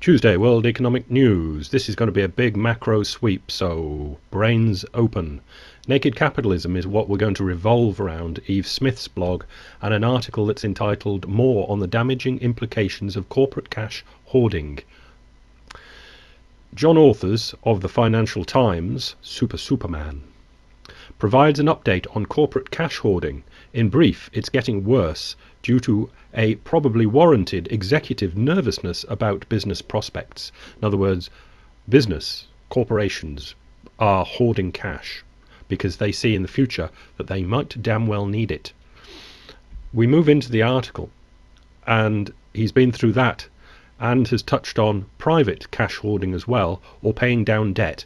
Tuesday, World Economic News. This is going to be a big macro sweep, so brains open. Naked Capitalism is what we're going to revolve around Eve Smith's blog and an article that's entitled More on the Damaging Implications of Corporate Cash Hoarding. John Authers of the Financial Times, Superman, provides an update on corporate cash hoarding. In brief, it's getting worse due to a probably warranted executive nervousness about business prospects. In other words, corporations are hoarding cash because they see in the future that they might damn well need it. We move into the article, and he's been through that and has touched on private cash hoarding as well, or paying down debt,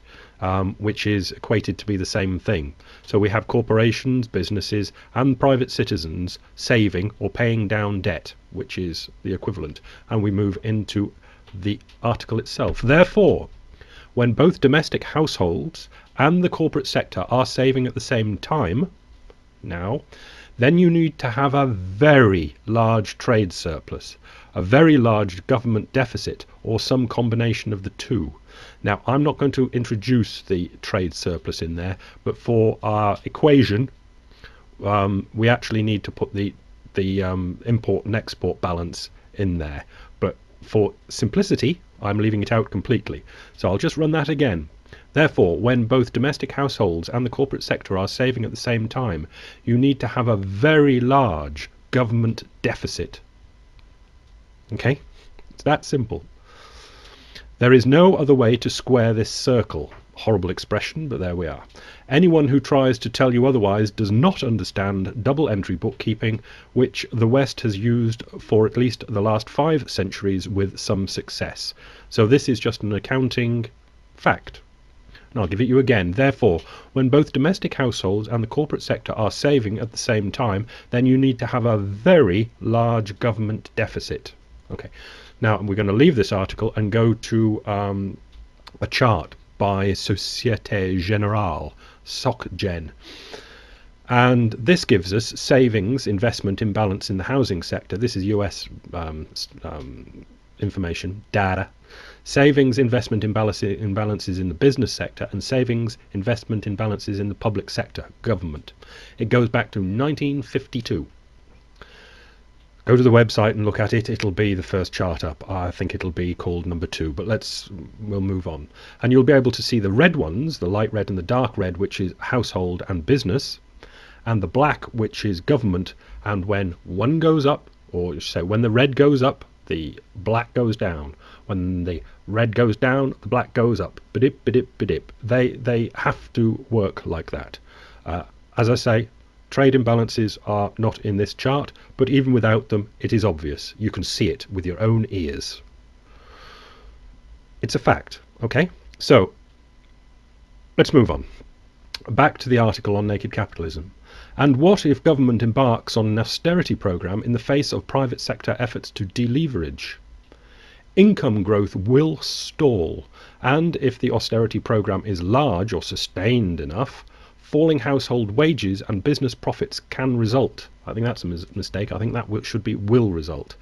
which is equated to be the same thing. So we have corporations, businesses and private citizens saving or paying down debt, which is the equivalent. And we move into the article itself. Therefore, when both domestic households and the corporate sector are saving at the same time now, then you need to have a very large trade surplus, a very large government deficit, or some combination of the two. Now, I'm not going to introduce the trade surplus in there, but for our equation, we actually need to put the import and export balance in there. But for simplicity, I'm leaving it out completely. So I'll just run that again. Therefore, when both domestic households and the corporate sector are saving at the same time, you need to have a very large government deficit. Okay? It's that simple. There is no other way to square this circle. Horrible expression, but there we are. Anyone who tries to tell you otherwise does not understand double entry bookkeeping, which the West has used for at least the last 5 centuries with some success. So this is just an accounting fact. And I'll give it you again. Therefore, when both domestic households and the corporate sector are saving at the same time, then you need to have a very large government deficit. Okay. Now, we're going to leave this article and go to a chart by Societe Generale, SocGen. And this gives us savings, investment imbalance in the housing sector. This is US information, data. Savings, investment imbalances in the business sector, and savings, investment imbalances in the public sector, government. It goes back to 1952. Go to the website and look at it. It'll be the first chart up. I think it'll be called number 2, but we'll move on. And you'll be able to see the red ones, the light red and the dark red, which is household and business, and the black, which is government. And when one goes up, or say when the red goes up, the black goes down. When the red goes down, the black goes up. Bidip, bidip, bidip. They have to work like that. As I say, trade imbalances are not in this chart, but even without them, it is obvious. You can see it with your own ears. It's a fact, okay? So, let's move on. Back to the article on naked capitalism. And what if government embarks on an austerity program in the face of private sector efforts to deleverage? Income growth will stall, and if the austerity program is large or sustained enough, falling household wages and business profits can result. I think that's a mistake. I think that should be will result.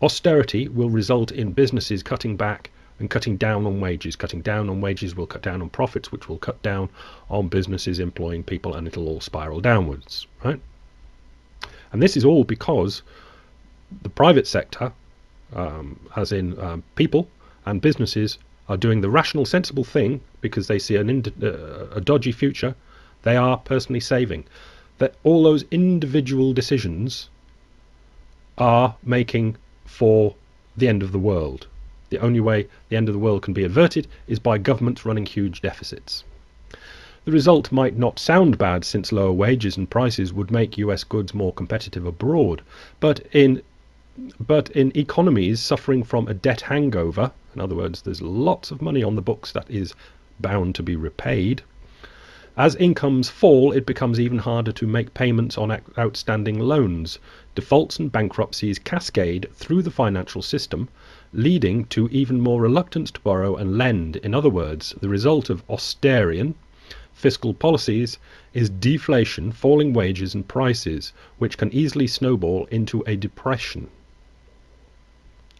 Austerity will result in businesses cutting back and cutting down on wages. Cutting down on wages will cut down on profits, which will cut down on businesses employing people, and it'll all spiral downwards, right? And this is all because the private sector, as in people and businesses, are doing the rational, sensible thing because they see a dodgy future. They are personally saving. That all those individual decisions are making for the end of the world. The only way the end of the world can be averted is by governments running huge deficits. The result might not sound bad, since lower wages and prices would make US goods more competitive abroad, but in economies suffering from a debt hangover, in other words, there's lots of money on the books that is bound to be repaid. As incomes fall, it becomes even harder to make payments on outstanding loans. Defaults and bankruptcies cascade through the financial system, leading to even more reluctance to borrow and lend. In other words, the result of austerian fiscal policies is deflation, falling wages and prices, which can easily snowball into a depression.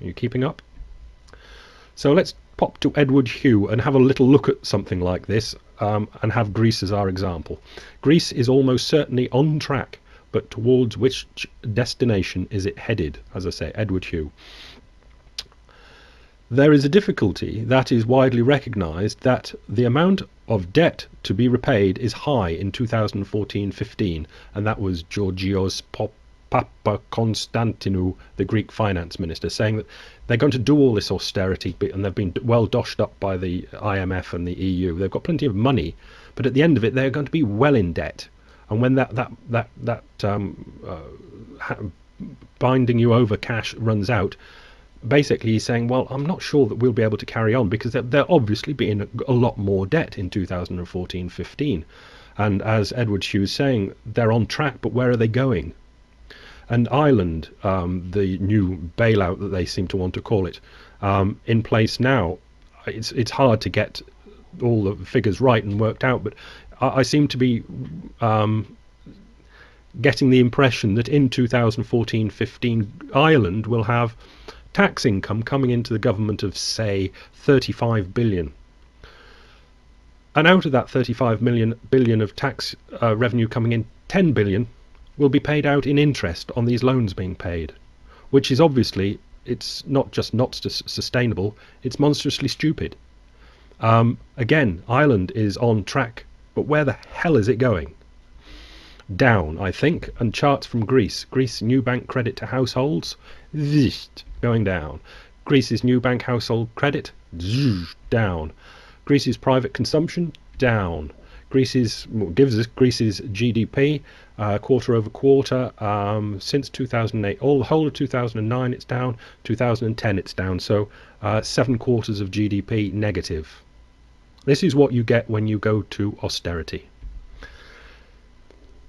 Are you keeping up? So let's pop to Edward Hugh and have a little look at something like this, and have Greece as our example. Greece is almost certainly on track, but towards which destination is it headed? As I say, Edward Hugh. There is a difficulty that is widely recognised, that the amount of debt to be repaid is high in 2014-15, and that was Georgios Papakonstantinou, the Greek finance minister, saying that they're going to do all this austerity, and they've been well doshed up by the IMF and the EU. They've got plenty of money, but at the end of it, they're going to be well in debt. And when that binding you over cash runs out, basically he's saying, well, I'm not sure that we'll be able to carry on, because they're obviously be in a lot more debt in 2014-15. And as Edward Hughes is saying, they're on track, but where are they going? And Ireland, the new bailout that they seem to want to call it, in place now, it's hard to get all the figures right and worked out, but I seem to be getting the impression that in 2014-15 Ireland will have tax income coming into the government of, say, 35 billion. And out of that 35 billion of tax revenue coming in, 10 billion will be paid out in interest on these loans being paid, which is obviously, it's not just not sustainable, it's monstrously stupid. Again, Ireland is on track, but where the hell is it going? Down, I think. And charts from Greece. Greece new bank credit to households, going down. Greece's new bank household credit, down. Greece's private consumption, down. Greece's GDP, quarter over quarter, since 2008, the whole of 2009 it's down, 2010 it's down, so 7 quarters of GDP negative. This is what you get when you go to austerity.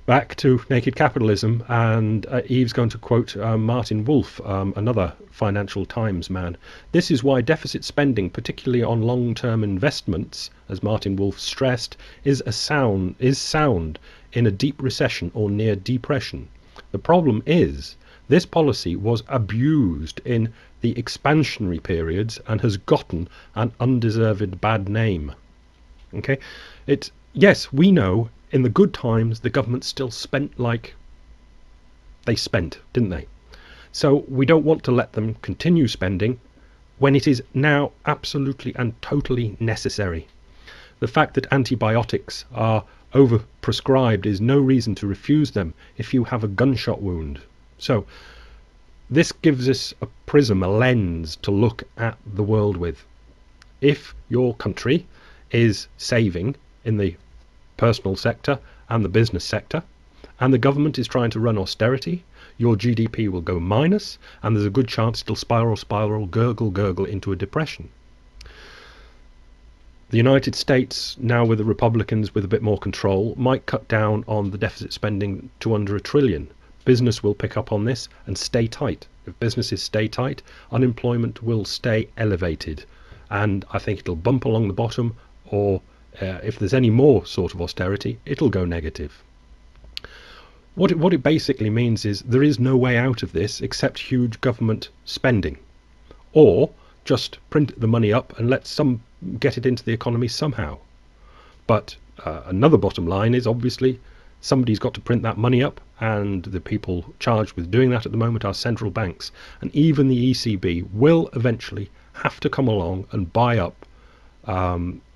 Back to Naked Capitalism, and Eve's going to quote Martin Wolf, another Financial Times man. This is why deficit spending, particularly on long-term investments, as Martin Wolf stressed, is sound in a deep recession or near depression. The problem is, this policy was abused in the expansionary periods and has gotten an undeserved bad name. Okay, yes, we know. In the good times, the government still spent like they spent, didn't they? So we don't want to let them continue spending when it is now absolutely and totally necessary. The fact that antibiotics are overprescribed is no reason to refuse them if you have a gunshot wound. So this gives us a prism, a lens to look at the world with. If your country is saving in the personal sector and the business sector, and the government is trying to run austerity, your GDP will go minus, and there's a good chance it'll spiral, gurgle into a depression. The United States, now with the Republicans with a bit more control, might cut down on the deficit spending to under $1 trillion. Business will pick up on this and stay tight. If businesses stay tight, unemployment will stay elevated, and I think it'll bump along the bottom, or if there's any more sort of austerity, it'll go negative. What it basically means is there is no way out of this except huge government spending, or just print the money up and let some get it into the economy somehow. But another bottom line is, obviously somebody's got to print that money up, and the people charged with doing that at the moment are central banks, and even the ECB will eventually have to come along and buy up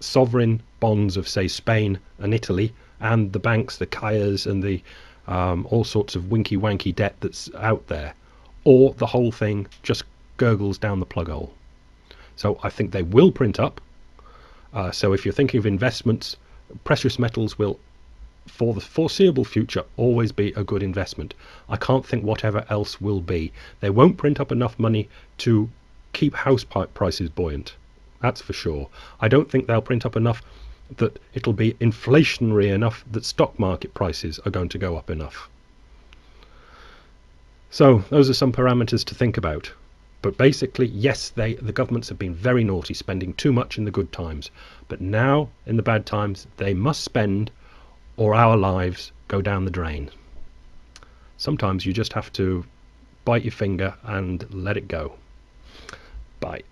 sovereign bonds of, say, Spain and Italy, and the banks, the Kayas and the all sorts of winky-wanky debt that's out there, or the whole thing just gurgles down the plug hole. So I think they will print up. So if you're thinking of investments, precious metals will, for the foreseeable future, always be a good investment. I can't think whatever else will be. They won't print up enough money to keep house prices buoyant. That's for sure. I don't think they'll print up enough that it'll be inflationary enough that stock market prices are going to go up enough. So those are some parameters to think about. But basically, yes, the governments have been very naughty, spending too much in the good times. But now, in the bad times, they must spend, or our lives go down the drain. Sometimes you just have to bite your finger and let it go. Bye.